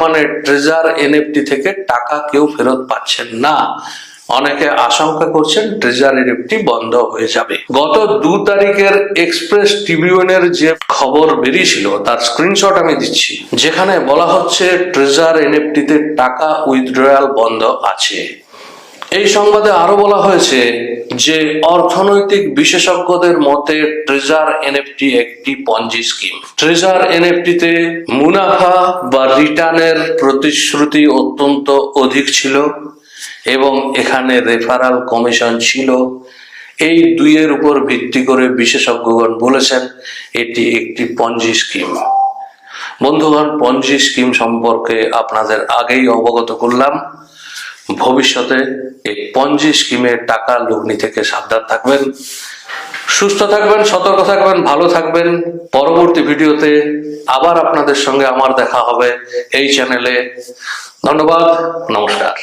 বর্তমানে treasure NFT থেকে টাকা কেউ ফেরত পাচ্ছেন না। অনেকে আশঙ্কা করছেন ট্রেজার এনএফটি বন্ধ হয়ে যাবে। গত 2 তারিখের এক্সপ্রেস ট্রিবিউনের যে খবর বেরিয়েছিল তার স্ক্রিনশট আমি দিচ্ছি, যেখানে বলা হচ্ছে ট্রেজার এনএফটিতে টাকা উইথড্রয়াল বন্ধ আছে। এই সংবাদে আরো বলা হয়েছে যে অর্থনৈতিক বিশেষজ্ঞদের মতে ট্রেজার এনএফটি একটি পঞ্জি স্কিম। ট্রেজার এনএফটিতে মুনাফা বা রিটার্নের প্রতিশ্রুতি অত্যন্ত অধিক ছিল এবং এখানে রেফারাল কমিশন ছিল। এই দুইয়ের উপর ভিত্তি করে বিশেষজ্ঞগণ বলেছেন এটি একটি পঞ্জি স্কিম। বন্ধুগণ, পঞ্জি স্কিম সম্পর্কে আপনাদের আগেই অবগত করলাম। ভবিষ্যতে এই পঞ্জি স্কিমে টাকা লগ্নি থেকে সাবধান থাকবেন। সুস্থ থাকবেন, সতর্ক থাকবেন, ভালো থাকবেন। পরবর্তী ভিডিওতে আবার আপনাদের সঙ্গে আমার দেখা হবে এই চ্যানেলে। ধন্যবাদ, নমস্কার।